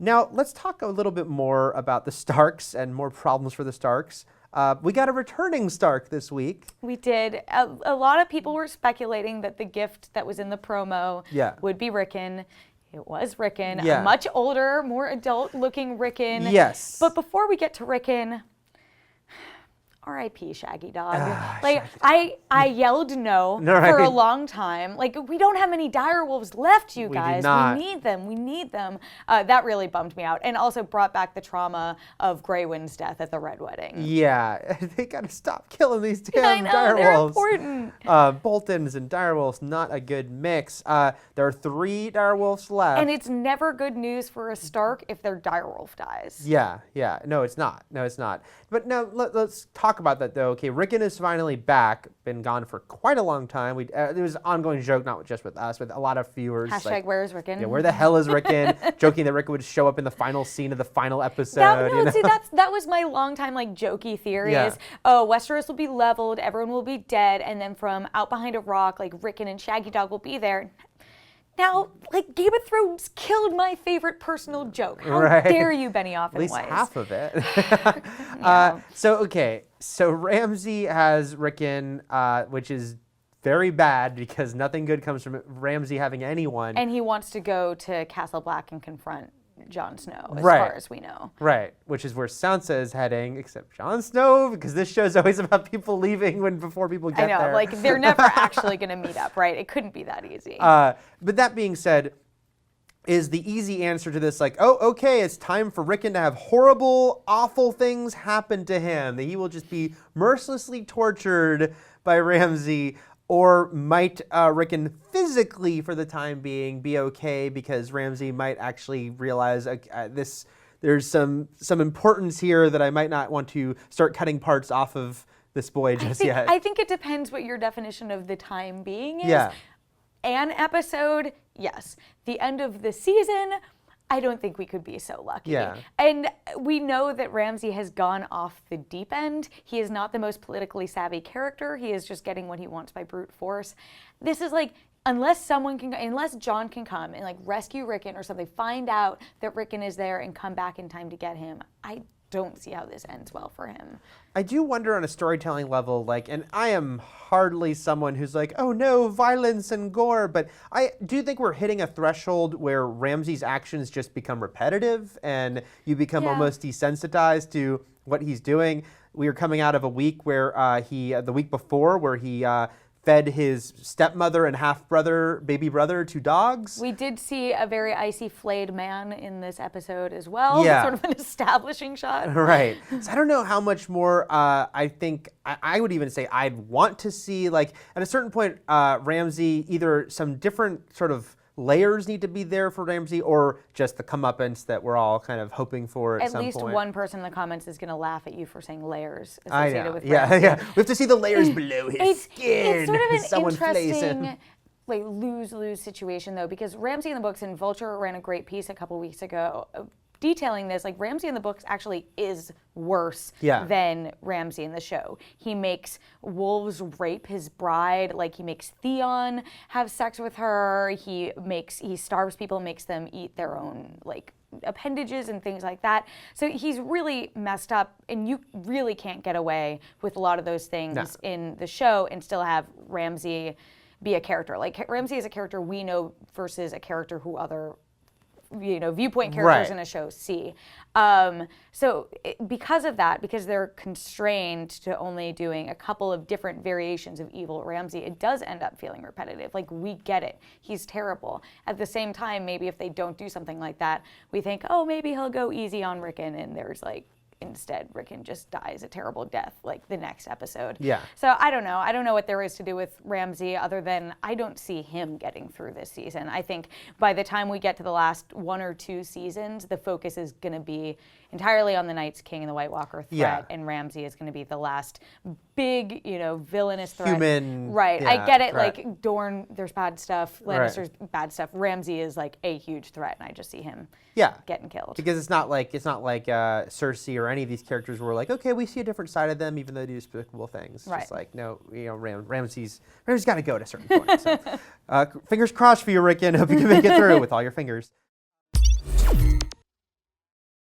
Now, let's talk a little bit more about the Starks and more problems for the Starks. We got a returning Stark this week. We did. A lot of people were speculating that the gift that was in the promo would be Rickon. It was Rickon, a much older, more adult-looking Rickon. Yes. But before we get to Rickon, R.I.P. Shaggy Dog. Shaggy. I yelled no for a long time. Like, we don't have many direwolves left, you guys. We need them. We need them. That really bummed me out, and also brought back the trauma of Greywind's death at the Red Wedding. Yeah, they gotta stop killing these damn direwolves. They're important. Boltons and direwolves, not a good mix. There are 3 direwolves left. And it's never good news for a Stark if their direwolf dies. Yeah. No, it's not. But now let's talk about that, though. Okay, Rickon is finally back. Been gone for quite a long time. There was an ongoing joke, not just with us, with a lot of viewers. Hashtag where is Rickon? Yeah, where the hell is Rickon? Joking that Rickon would show up in the final scene of the final episode. That was my long time jokey theory is, oh, Westeros will be leveled, everyone will be dead, and then from out behind a rock, Rickon and Shaggy Dog will be there. Now, Game of Thrones killed my favorite personal joke. How dare you, Benioff and Weiss? At least half of it. So Ramsay has Rickon, which is very bad because nothing good comes from Ramsay having anyone. And he wants to go to Castle Black and confront Jon Snow, as far as we know. Right, which is where Sansa is heading, except Jon Snow, because this show's always about people leaving before people get there. I know, they're never actually going to meet up, right? It couldn't be that easy. But that being said, is the easy answer to this oh, okay, it's time for Rickon to have horrible, awful things happen to him, that he will just be mercilessly tortured by Ramsay? Or might Rickon physically, for the time being, be okay because Ramsay might actually realize there's some importance here that I might not want to start cutting parts off of this boy just yet? I think it depends what your definition of the time being is. Yeah. An episode, yes. The end of the season, I don't think we could be so lucky. Yeah. And we know that Ramsay has gone off the deep end. He is not the most politically savvy character. He is just getting what he wants by brute force. This is unless Jon can come and rescue Rickon or something, find out that Rickon is there and come back in time to get him, I don't see how this ends well for him. I do wonder on a storytelling level, and I am hardly someone who's oh no, violence and gore, but I do think we're hitting a threshold where Ramsay's actions just become repetitive and you become almost desensitized to what he's doing. We are coming out of a week where the week before, where he fed his stepmother and baby brother to dogs. We did see a very icy flayed man in this episode as well. Yeah. Sort of an establishing shot. Right. So I don't know how much more I think, I would even say I'd want to see, at a certain point, Ramsay, either some different sort of layers need to be there for Ramsay, or just the comeuppance that we're all kind of hoping for at some point. At least one person in the comments is going to laugh at you for saying layers associated with Ramsay. Yeah. We have to see the layers below his skin. It's sort of an interesting lose-lose situation, though, because Ramsay in the books, and Vulture ran a great piece a couple weeks ago detailing this, Ramsay in the books actually is worse than Ramsay in the show. He makes wolves rape his bride, he makes Theon have sex with her, he starves people, makes them eat their own, appendages and things like that. So he's really messed up, and you really can't get away with a lot of those things in the show and still have Ramsay be a character. Ramsay is a character we know versus a character who other viewpoint characters in a show see. Because of that, because they're constrained to only doing a couple of different variations of evil Ramsay, it does end up feeling repetitive. We get it. He's terrible. At the same time, maybe if they don't do something like that, we think, oh, maybe he'll go easy on Rickon, and there's instead Rickon just dies a terrible death the next episode. Yeah. So I don't know. I don't know what there is to do with Ramsay other than I don't see him getting through this season. I think by the time we get to the last 1 or 2 seasons, the focus is going to be entirely on the Night's King and the White Walker threat, and Ramsay is going to be the last big, villainous threat. Human. Right. Yeah, I get it. threat. Dorne, there's bad stuff. Lannister's bad stuff. Ramsay is a huge threat, and I just see him getting killed. Because it's not like Cersei or any of these characters where okay, we see a different side of them, even though they do despicable things. Right. Just no, Ramsay's got to go at a certain point. So, fingers crossed for you, Rickon. Hope you can make it through with all your fingers.